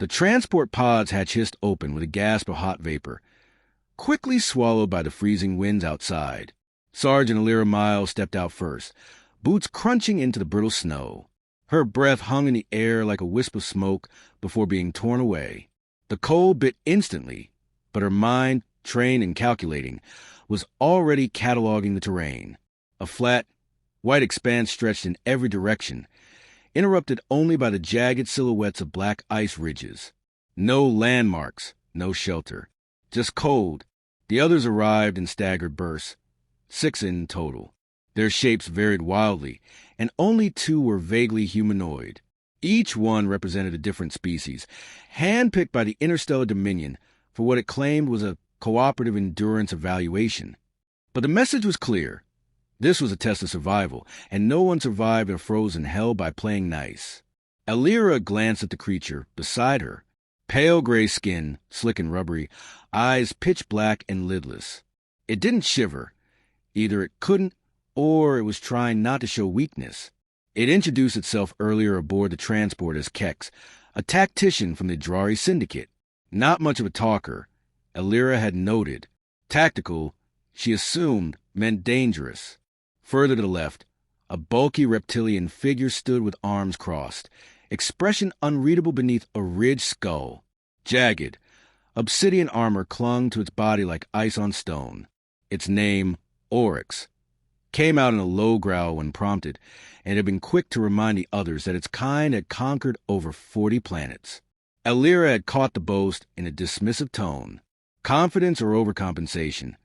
The transport pods hatch hissed open with a gasp of hot vapor, quickly swallowed by the freezing winds outside. Sergeant Alira Miles stepped out first, boots crunching into the brittle snow. Her breath hung in the air like a wisp of smoke before being torn away. The cold bit instantly, but her mind, trained and calculating, was already cataloging the terrain. A flat, white expanse stretched in every direction, interrupted only by the jagged silhouettes of black ice ridges. No landmarks, no shelter. Just cold. The others arrived in staggered bursts, 6 in total. Their shapes varied wildly, and only 2 were vaguely humanoid. Each one represented a different species, handpicked by the Interstellar Dominion for what it claimed was a cooperative endurance evaluation. But the message was clear. This was a test of survival, and no one survived in a frozen hell by playing nice. Alira glanced at the creature beside her. Pale gray skin, slick and rubbery, eyes pitch black and lidless. It didn't shiver. Either it couldn't, or it was trying not to show weakness. It introduced itself earlier aboard the transport as Kex, a tactician from the Drari Syndicate. Not much of a talker, Alira had noted. Tactical, she assumed, meant dangerous. Further to the left, a bulky reptilian figure stood with arms crossed, expression unreadable beneath a ridged skull. Jagged, obsidian armor clung to its body like ice on stone. Its name, Oryx, came out in a low growl when prompted, and had been quick to remind the others that its kind had conquered over 40 planets. Alira had caught the boast in a dismissive tone. Confidence or overcompensation?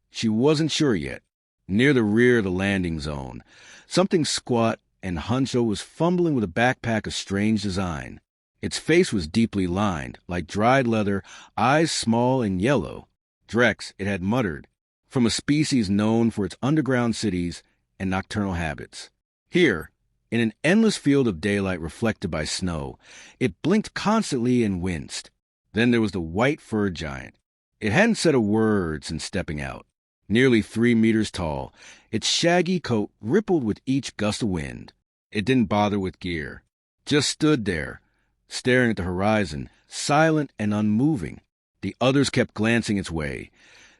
She wasn't sure yet. Near the rear of the landing zone, something squat and hunched over was fumbling with a backpack of strange design. Its face was deeply lined, like dried leather, eyes small and yellow. Drex, it had muttered, from a species known for its underground cities and nocturnal habits. Here, in an endless field of daylight reflected by snow, it blinked constantly and winced. Then there was the white fur giant. It hadn't said a word since stepping out. Nearly 3 meters tall, its shaggy coat rippled with each gust of wind. It didn't bother with gear. Just stood there, staring at the horizon, silent and unmoving. The others kept glancing its way.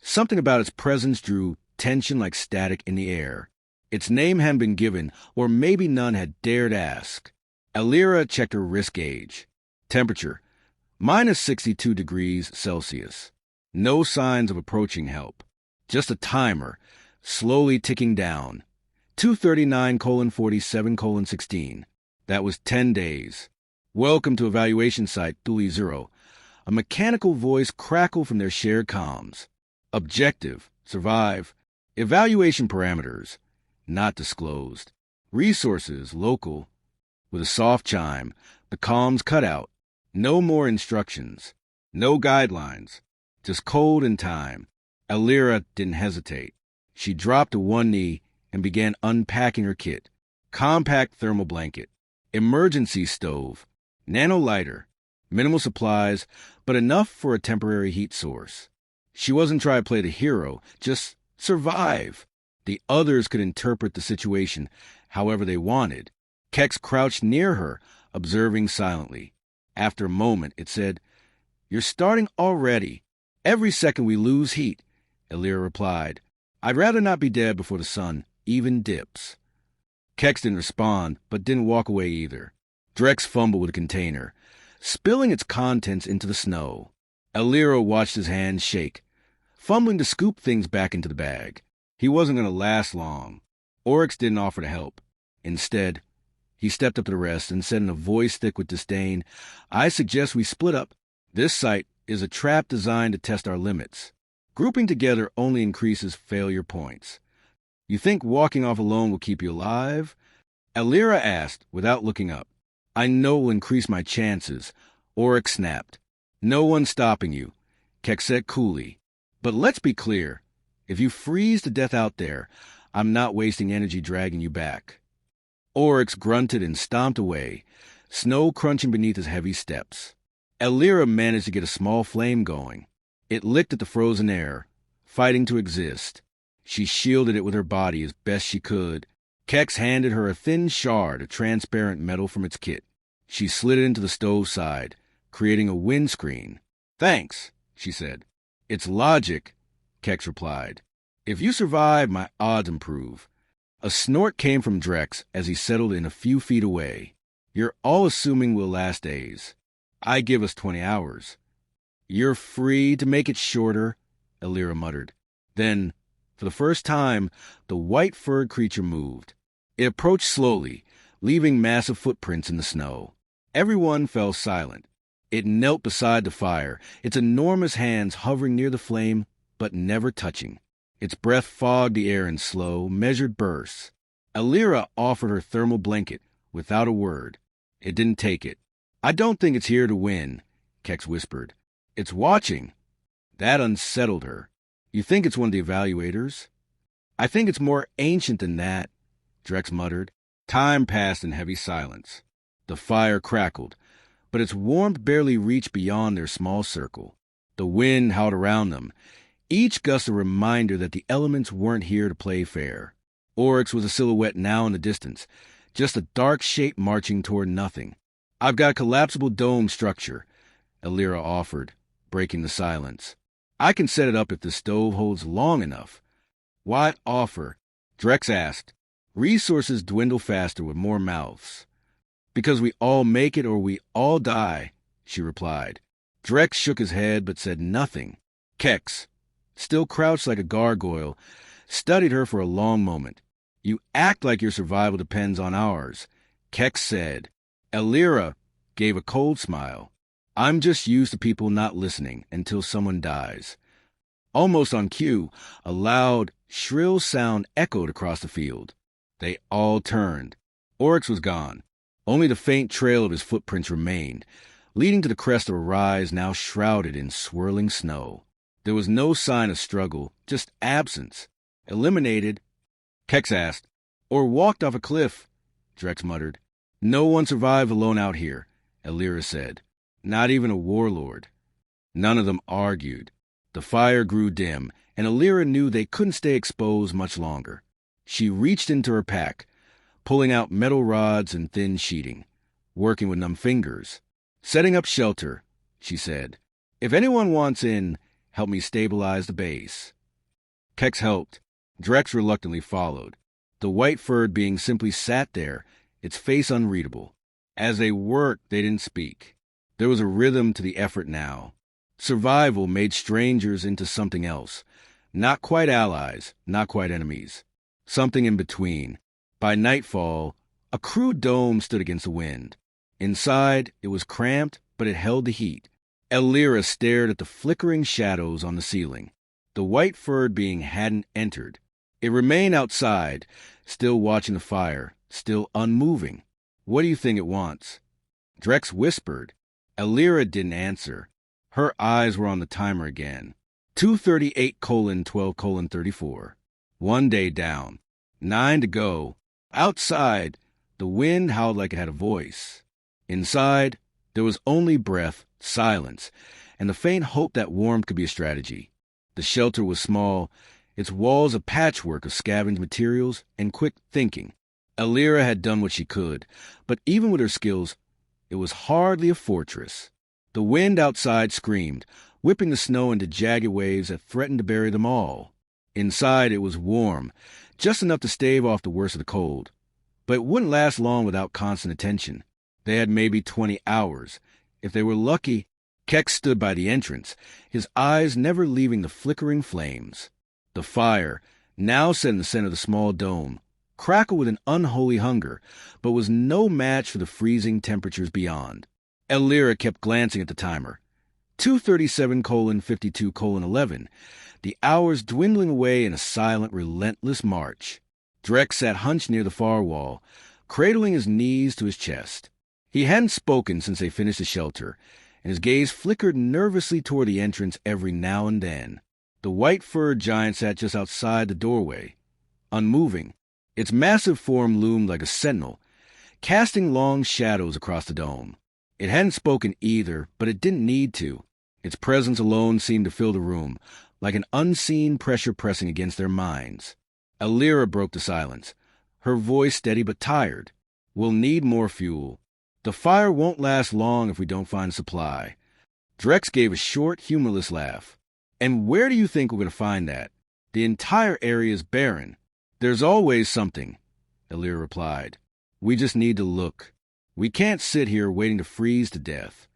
Something about its presence drew tension like static in the air. Its name hadn't been given, or maybe none had dared ask. Alira checked her wrist gauge. Temperature, minus 62 degrees Celsius. No signs of approaching help. Just a timer, slowly ticking down. 239:47:16. That was 10 days. Welcome to evaluation site Thule 0. A mechanical voice crackled from their shared comms. Objective, survive, evaluation parameters, not disclosed. Resources, local. With a soft chime, the comms cut out. No more instructions. No guidelines. Just cold and time. Alira didn't hesitate. She dropped to one knee and began unpacking her kit. Compact thermal blanket. Emergency stove. Nano lighter. Minimal supplies, but enough for a temporary heat source. She wasn't trying to play the hero, just survive. The others could interpret the situation however they wanted. Kex crouched near her, observing silently. After a moment, it said, "You're starting already. Every second we lose heat," Alira replied. "I'd rather not be dead before the sun even dips." Kex didn't respond, but didn't walk away either. Drex fumbled with the container, spilling its contents into the snow. Alira watched his hands shake, fumbling to scoop things back into the bag. He wasn't going to last long. Oryx didn't offer to help. Instead, he stepped up to the rest and said in a voice thick with disdain, "I suggest we split up. This site is a trap designed to test our limits. Grouping together only increases failure points. You think walking off alone will keep you alive?" Alira asked, without looking up. "I know it will increase my chances," Oryx snapped. "No one's stopping you," Kex said coolly. "But let's be clear. If you freeze to death out there, I'm not wasting energy dragging you back." Oryx grunted and stomped away, snow crunching beneath his heavy steps. Alira managed to get a small flame going. It licked at the frozen air, fighting to exist. She shielded it with her body as best she could. Kex handed her a thin shard of transparent metal from its kit. She slid it into the stove side, creating a windscreen. "Thanks," she said. "It's logic," Kex replied. "If you survive, my odds improve." A snort came from Drex as he settled in a few feet away. "You're all assuming we'll last days. I give us 20 hours. "You're free to make it shorter," Elira muttered. Then, for the first time, the white-furred creature moved. It approached slowly, leaving massive footprints in the snow. Everyone fell silent. It knelt beside the fire, its enormous hands hovering near the flame, but never touching. Its breath fogged the air in slow, measured bursts. Elira offered her thermal blanket without a word. It didn't take it. "I don't think it's here to win," Kex whispered. "It's watching." That unsettled her. "You think it's one of the evaluators?" "I think it's more ancient than that," Drex muttered. Time passed in heavy silence. The fire crackled, but its warmth barely reached beyond their small circle. The wind howled around them, each gust a reminder that the elements weren't here to play fair. Oryx was a silhouette now in the distance, just a dark shape marching toward nothing. "I've got a collapsible dome structure," Elira offered, breaking the silence. "I can set it up if the stove holds long enough." "Why offer?" Drex asked. "Resources dwindle faster with more mouths." "Because we all make it or we all die," she replied. Drex shook his head but said nothing. Kex, still crouched like a gargoyle, studied her for a long moment. "You act like your survival depends on ours," Kex said. Elira gave a cold smile. "I'm just used to people not listening until someone dies." Almost on cue, a loud, shrill sound echoed across the field. They all turned. Oryx was gone. Only the faint trail of his footprints remained, leading to the crest of a rise now shrouded in swirling snow. There was no sign of struggle, just absence. "Eliminated?" Kex asked. "Or walked off a cliff," Drex muttered. "No one survived alone out here," Elira said. "Not even a warlord." None of them argued. The fire grew dim, and Elira knew they couldn't stay exposed much longer. She reached into her pack, pulling out metal rods and thin sheeting, working with numb fingers. "Setting up shelter," she said. "If anyone wants in, help me stabilize the base." Kex helped. Drex reluctantly followed. The white-furred being simply sat there, its face unreadable. As they worked, they didn't speak. There was a rhythm to the effort now. Survival made strangers into something else. Not quite allies, not quite enemies. Something in between. By nightfall, a crude dome stood against the wind. Inside, it was cramped, but it held the heat. Elira stared at the flickering shadows on the ceiling. The white-furred being hadn't entered. It remained outside, still watching the fire, still unmoving. "What do you think it wants?" Drex whispered. Elira didn't answer. Her eyes were on the timer again. 2:38:12:34. 1 day down. 9 to go. Outside, the wind howled like it had a voice. Inside, there was only breath, silence, and the faint hope that warmth could be a strategy. The shelter was small, its walls a patchwork of scavenged materials and quick thinking. Elira had done what she could, but even with her skills, it was hardly a fortress. The wind outside screamed, whipping the snow into jagged waves that threatened to bury them all. Inside, it was warm, just enough to stave off the worst of the cold. But it wouldn't last long without constant attention. They had maybe 20 hours. If they were lucky, Kex stood by the entrance, his eyes never leaving the flickering flames. The fire, now set in the center of the small dome, crackled with an unholy hunger, but was no match for the freezing temperatures beyond. Elira kept glancing at the timer. 2:37:52:11, the hours dwindling away in a silent, relentless march. Drex sat hunched near the far wall, cradling his knees to his chest. He hadn't spoken since they finished the shelter, and his gaze flickered nervously toward the entrance every now and then. The white-furred giant sat just outside the doorway, unmoving. Its massive form loomed like a sentinel, casting long shadows across the dome. It hadn't spoken either, but it didn't need to. Its presence alone seemed to fill the room, like an unseen pressure pressing against their minds. Elira broke the silence, her voice steady but tired. "We'll need more fuel." The fire won't last long if we don't find supply. Drex gave a short, humorless laugh. And where do you think we're going to find that? The entire area is barren. There's always something, Elira replied. We just need to look. We can't sit here waiting to freeze to death.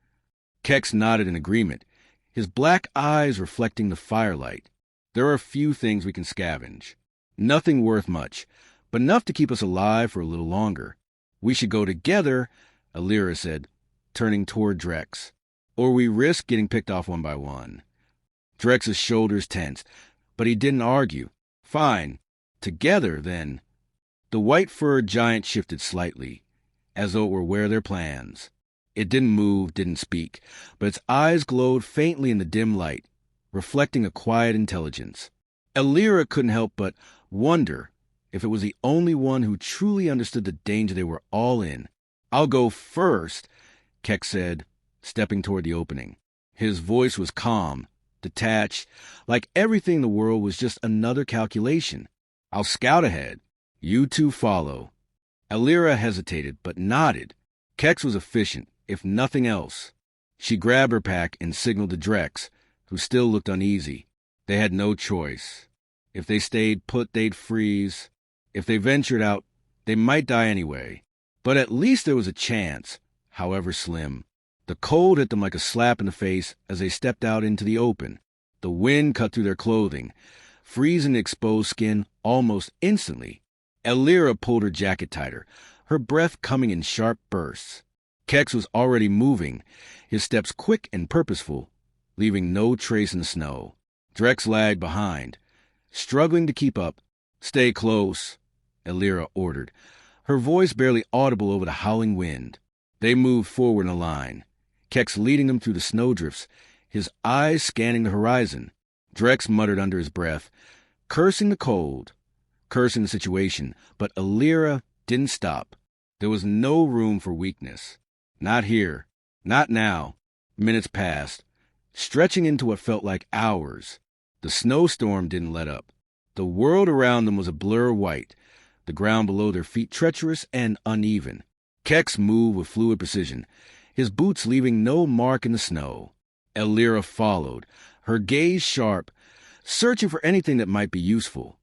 Kex nodded in agreement, his black eyes reflecting the firelight. There are a few things we can scavenge. Nothing worth much, but enough to keep us alive for a little longer. We should go together, Elira said, turning toward Drex, or we risk getting picked off one by one. Drex's shoulders tensed, but he didn't argue. Fine. Together, then. The white-furred giant shifted slightly, as though it were aware of their plans. It didn't move, didn't speak, but its eyes glowed faintly in the dim light, reflecting a quiet intelligence. Elira couldn't help but wonder if it was the only one who truly understood the danger they were all in. I'll go first, Kex said, stepping toward the opening. His voice was calm, detached, like everything in the world was just another calculation. I'll scout ahead. You two follow. Elira hesitated, but nodded. Kex was efficient, if nothing else. She grabbed her pack and signaled to Drex, who still looked uneasy. They had no choice. If they stayed put, they'd freeze. If they ventured out, they might die anyway. But at least there was a chance, however slim. The cold hit them like a slap in the face as they stepped out into the open. The wind cut through their clothing, freezing the exposed skin almost instantly. Elira pulled her jacket tighter, her breath coming in sharp bursts. Kex was already moving, his steps quick and purposeful, leaving no trace in the snow. Drex lagged behind, struggling to keep up. Stay close, Elira ordered, her voice barely audible over the howling wind. They moved forward in a line, Kex leading them through the snowdrifts, his eyes scanning the horizon. Drex muttered under his breath, cursing the cold, cursing the situation, but Elira didn't stop. There was no room for weakness. Not here. Not now. Minutes passed, stretching into what felt like hours. The snowstorm didn't let up. The world around them was a blur of white, the ground below their feet treacherous and uneven. Kex moved with fluid precision, his boots leaving no mark in the snow. Elira followed, her gaze sharp, searching for anything that might be useful,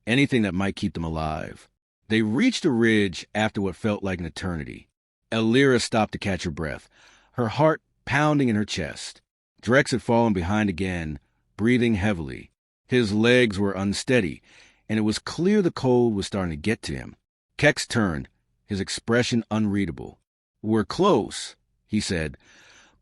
anything that might keep them alive. They reached a ridge after what felt like an eternity. Elira stopped to catch her breath, her heart pounding in her chest. Drex had fallen behind again, breathing heavily. His legs were unsteady, and it was clear the cold was starting to get to him. Kex turned, his expression unreadable. We're close, he said,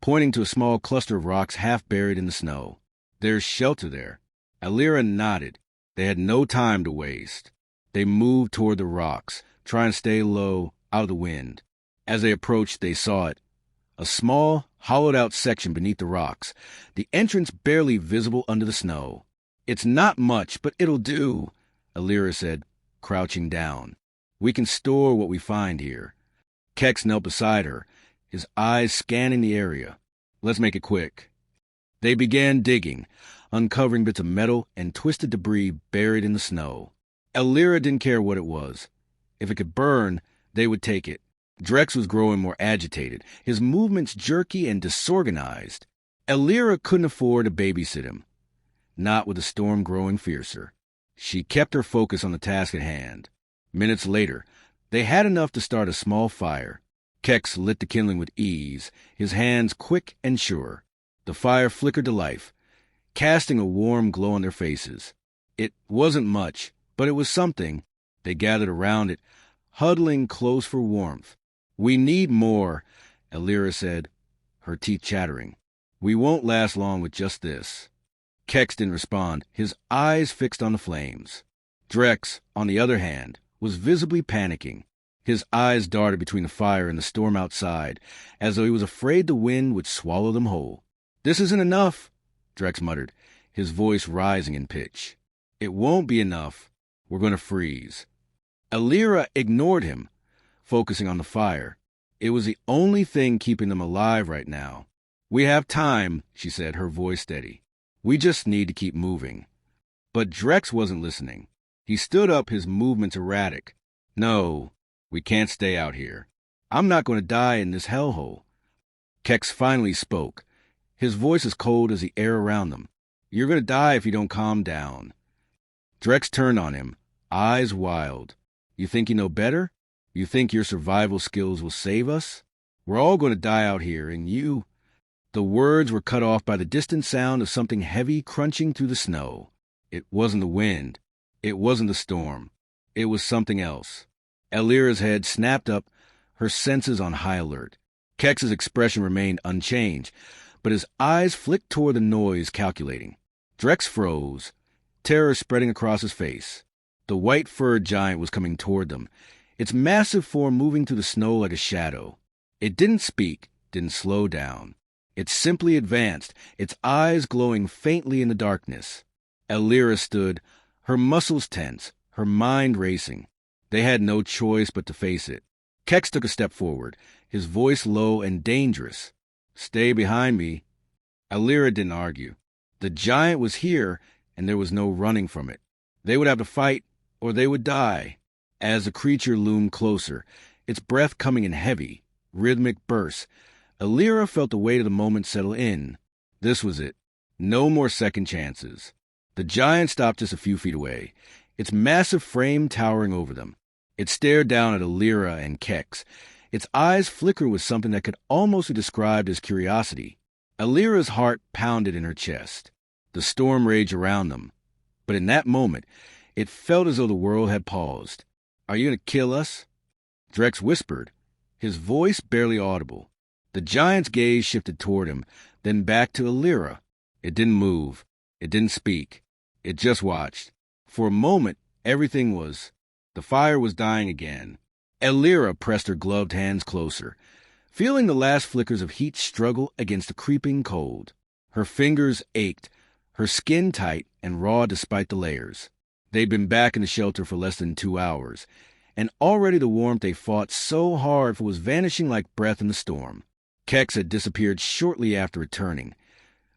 pointing to a small cluster of rocks half buried in the snow. There's shelter there. Elira nodded. They had no time to waste. They moved toward the rocks, trying to stay low, out of the wind. As they approached, they saw it. A small, hollowed-out section beneath the rocks, the entrance barely visible under the snow. It's not much, but it'll do, Elira said, crouching down. We can store what we find here. Kex knelt beside her, his eyes scanning the area. Let's make it quick. They began digging, uncovering bits of metal and twisted debris buried in the snow. Elira didn't care what it was. If it could burn, they would take it. Drex was growing more agitated, his movements jerky and disorganized. Elira couldn't afford to babysit him, not with the storm growing fiercer. She kept her focus on the task at hand. Minutes later, they had enough to start a small fire. Kex lit the kindling with ease, his hands quick and sure. The fire flickered to life, casting a warm glow on their faces. It wasn't much, but it was something. They gathered around it, huddling close for warmth. We need more, Elira said, her teeth chattering. We won't last long with just this. Kex didn't respond, his eyes fixed on the flames. Drex, on the other hand, was visibly panicking. His eyes darted between the fire and the storm outside, as though he was afraid the wind would swallow them whole. This isn't enough, Drex muttered, his voice rising in pitch. It won't be enough. We're going to freeze. Elira ignored him, focusing on the fire. It was the only thing keeping them alive right now. We have time, she said, her voice steady. We just need to keep moving. But Drex wasn't listening. He stood up, his movements erratic. No, we can't stay out here. I'm not going to die in this hellhole. Kex finally spoke, his voice as cold as the air around them. You're going to die if you don't calm down. Drex turned on him, eyes wild. You think you know better? You think your survival skills will save us? We're all going to die out here, and you... The words were cut off by the distant sound of something heavy crunching through the snow. It wasn't the wind. It wasn't the storm. It was something else. Elira's head snapped up, her senses on high alert. Kex's expression remained unchanged, but his eyes flicked toward the noise, calculating. Drex froze, terror spreading across his face. The white-furred giant was coming toward them, its massive form moving through the snow like a shadow. It didn't speak, didn't slow down. It simply advanced, its eyes glowing faintly in the darkness. Elira stood, her muscles tense, her mind racing. They had no choice but to face it. Kex took a step forward, his voice low and dangerous. Stay behind me. Elira didn't argue. The giant was here, and there was no running from it. They would have to fight, or they would die. As the creature loomed closer, its breath coming in heavy, rhythmic bursts, Elira felt the weight of the moment settle in. This was it. No more second chances. The giant stopped just a few feet away, its massive frame towering over them. It stared down at Elira and Kex. Its eyes flickered with something that could almost be described as curiosity. Elira's heart pounded in her chest. The storm raged around them. But in that moment, it felt as though the world had paused. Are you going to kill us? Drex whispered, his voice barely audible. The giant's gaze shifted toward him, then back to Elira. It didn't move. It didn't speak. It just watched. For a moment, everything was... The fire was dying again. Elira pressed her gloved hands closer, feeling the last flickers of heat struggle against the creeping cold. Her fingers ached, her skin tight and raw despite the layers. They'd been back in the shelter for less than 2 hours, and already the warmth they fought so hard for was vanishing like breath in the storm. Kex had disappeared shortly after returning,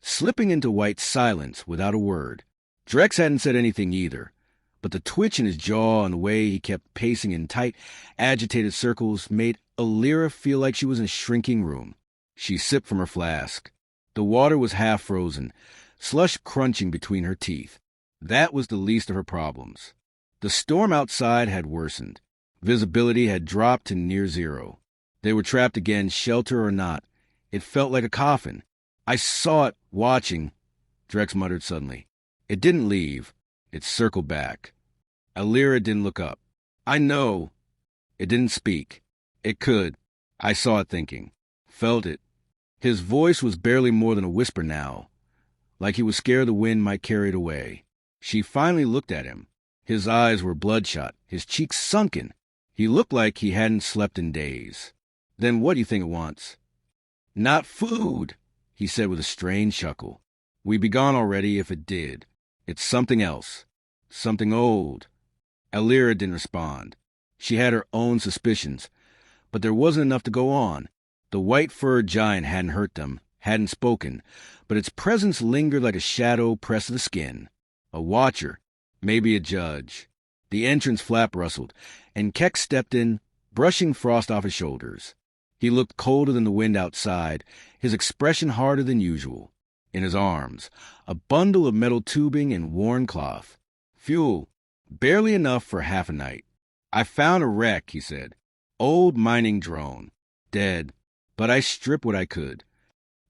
slipping into white silence without a word. Drex hadn't said anything either, but the twitch in his jaw and the way he kept pacing in tight, agitated circles made Elira feel like she was in a shrinking room. She sipped from her flask. The water was half frozen, slush crunching between her teeth. That was the least of her problems. The storm outside had worsened. Visibility had dropped to near zero. They were trapped again, shelter or not. It felt like a coffin. I saw it, watching, Drex muttered suddenly. It didn't leave. It circled back. Elira didn't look up. I know. It didn't speak. It could. I saw it thinking. Felt it. His voice was barely more than a whisper now, like he was scared the wind might carry it away. She finally looked at him. His eyes were bloodshot, his cheeks sunken. He looked like he hadn't slept in days. Then what do you think it wants? Not food, he said with a strange chuckle. We'd be gone already if it did. It's something else. Something old. Elira didn't respond. She had her own suspicions, but there wasn't enough to go on. The white-furred giant hadn't hurt them, hadn't spoken, but its presence lingered like a shadow pressed to the skin. A watcher, maybe a judge. The entrance flap rustled, and Kex stepped in, brushing frost off his shoulders. He looked colder than the wind outside, his expression harder than usual. In his arms, a bundle of metal tubing and worn cloth. Fuel, barely enough for half a night. I found a wreck, he said. Old mining drone. Dead. But I stripped what I could.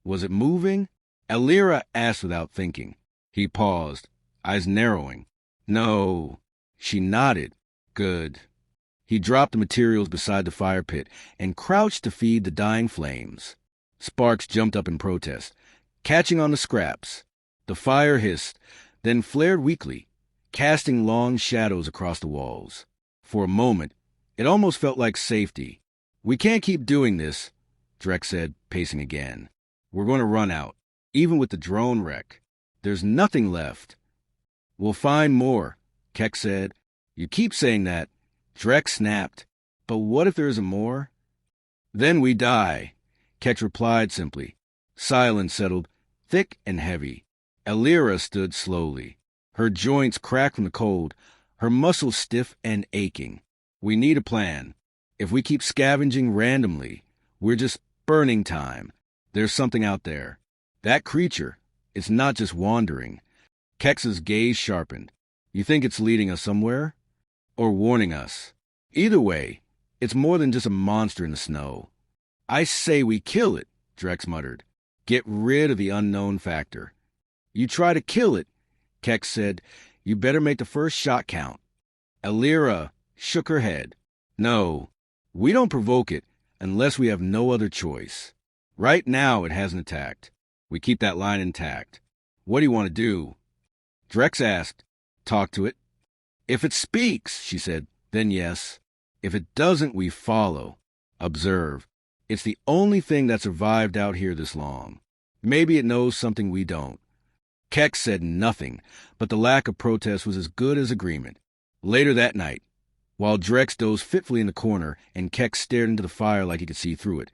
Was it moving? Elira asked without thinking. He paused, eyes narrowing. No. She nodded. Good. He dropped the materials beside the fire pit and crouched to feed the dying flames. Sparks jumped up in protest, catching on the scraps. The fire hissed, then flared weakly, casting long shadows across the walls. For a moment, it almost felt like safety. We can't keep doing this, Drex said, pacing again. We're going to run out, even with the drone wreck. There's nothing left. We'll find more, Kex said. You keep saying that. Drex snapped. But what if there isn't more? Then we die, Kex replied simply. Silence settled, thick and heavy. Elira stood slowly. Her joints cracked from the cold, her muscles stiff and aching. We need a plan. If we keep scavenging randomly, we're just burning time. There's something out there. That creature, it's not just wandering. Kex's gaze sharpened. You think it's leading us somewhere? Or warning us? Either way, it's more than just a monster in the snow. I say we kill it, Drex muttered. Get rid of the unknown factor. You try to kill it, Kex said. You better make the first shot count. Alira shook her head. No, we don't provoke it unless we have no other choice. Right now it hasn't attacked. We keep that line intact. What do you want to do? Drex asked. Talk to it. If it speaks, she said, then yes. If it doesn't, we follow. Observe. It's the only thing that survived out here this long. Maybe it knows something we don't. Kex said nothing, but the lack of protest was as good as agreement. Later that night, while Drex dozed fitfully in the corner and Kex stared into the fire like he could see through it,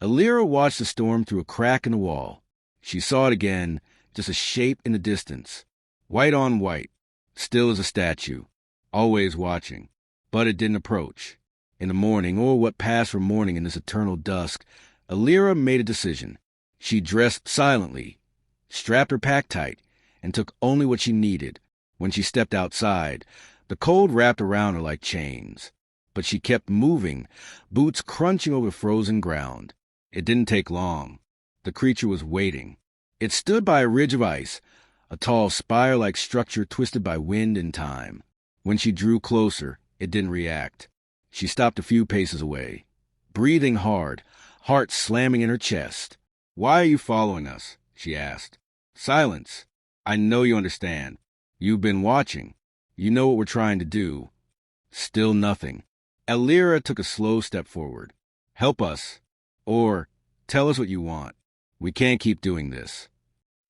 Alira watched the storm through a crack in the wall. She saw it again, just a shape in the distance. White on white, still as a statue, always watching. But it didn't approach. In the morning, or what passed for morning in this eternal dusk, Alira made a decision. She dressed silently, strapped her pack tight, and took only what she needed. When she stepped outside, the cold wrapped around her like chains. But she kept moving, boots crunching over frozen ground. It didn't take long. The creature was waiting. It stood by a ridge of ice, a tall spire-like structure twisted by wind and time. When she drew closer, it didn't react. She stopped a few paces away, breathing hard, heart slamming in her chest. Why are you following us? She asked. Silence. I know you understand. You've been watching. You know what we're trying to do. Still nothing. Alira took a slow step forward. Help us. Or tell us what you want. We can't keep doing this.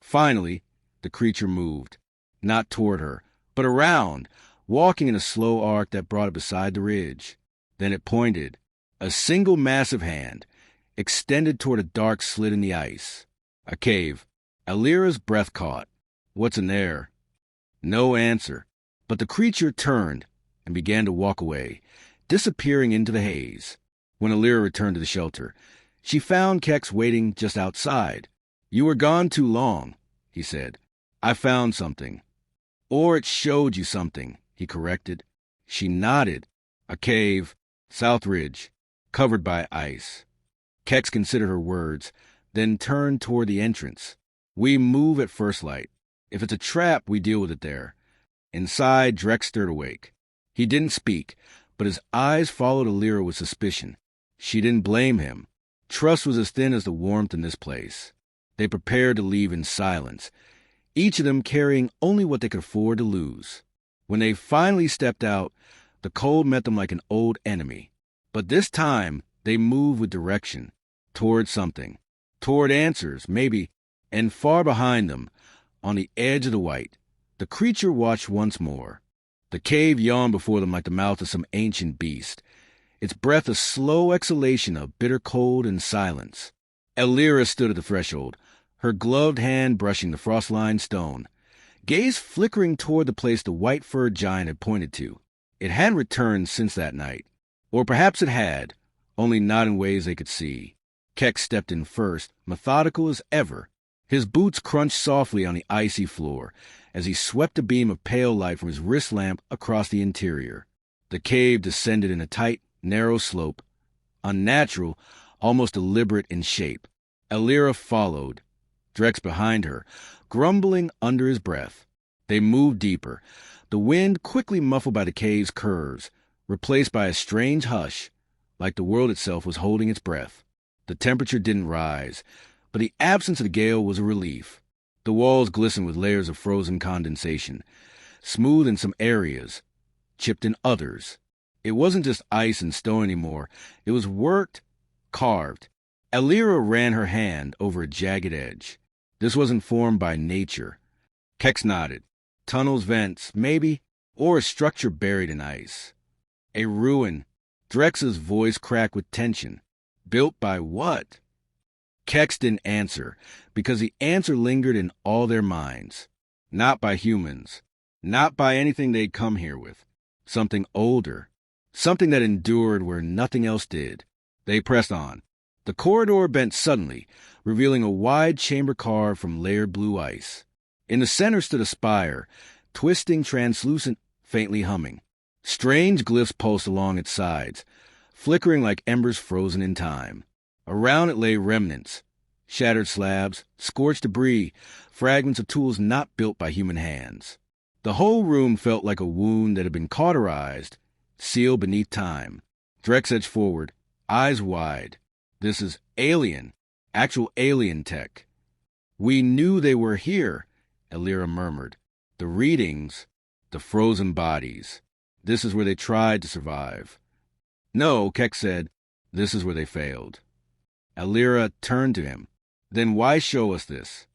Finally, the creature moved. Not toward her, but around, walking in a slow arc that brought it beside the ridge. Then it pointed. A single massive hand, extended toward a dark slit in the ice. A cave. Alira's breath caught. What's in there? No answer. But the creature turned and began to walk away, disappearing into the haze. When Alira returned to the shelter, she found Kex waiting just outside. You were gone too long, he said. I found something. Or it showed you something, he corrected. She nodded. A cave, South Ridge, covered by ice. Kex considered her words, then turned toward the entrance. We move at first light. If it's a trap, we deal with it there. Inside, Drex stirred awake. He didn't speak, but his eyes followed Alira with suspicion. She didn't blame him. Trust was as thin as the warmth in this place. They prepared to leave in silence, each of them carrying only what they could afford to lose. When they finally stepped out, the cold met them like an old enemy. But this time, they moved with direction, toward something, toward answers, maybe, and far behind them, on the edge of the white, the creature watched once more. The cave yawned before them like the mouth of some ancient beast, its breath a slow exhalation of bitter cold and silence. Alira stood at the threshold, her gloved hand brushing the frost-lined stone, gaze flickering toward the place the white-furred giant had pointed to. It hadn't returned since that night. Or perhaps it had, only not in ways they could see. Kex stepped in first, methodical as ever. His boots crunched softly on the icy floor as he swept a beam of pale light from his wrist lamp across the interior. The cave descended in a tight, narrow slope, unnatural, almost deliberate in shape. Alira followed, Drex behind her, grumbling under his breath. They moved deeper, the wind quickly muffled by the cave's curves, replaced by a strange hush, like the world itself was holding its breath. The temperature didn't rise, but the absence of the gale was a relief. The walls glistened with layers of frozen condensation, smooth in some areas, chipped in others. It wasn't just ice and stone anymore. It was worked, carved. Alira ran her hand over a jagged edge. This wasn't formed by nature. Kex nodded. Tunnels, vents, maybe, or a structure buried in ice. A ruin. Drex's voice cracked with tension. Built by what? Kex didn't answer, because the answer lingered in all their minds. Not by humans. Not by anything they'd come here with. Something older. something that endured where nothing else did. They pressed on. The corridor bent suddenly, revealing a wide chamber carved from layered blue ice. In the center stood a spire, twisting, translucent, faintly humming. Strange glyphs pulsed along its sides, flickering like embers frozen in time. Around it lay remnants, shattered slabs, scorched debris, fragments of tools not built by human hands. The whole room felt like a wound that had been cauterized, sealed beneath time. Drex edged forward, eyes wide. This is alien, actual alien tech. We knew they were here, Alira murmured. The readings, the frozen bodies. This is where they tried to survive. No, Keck said, this is where they failed. Alira turned to him. Then why show us this?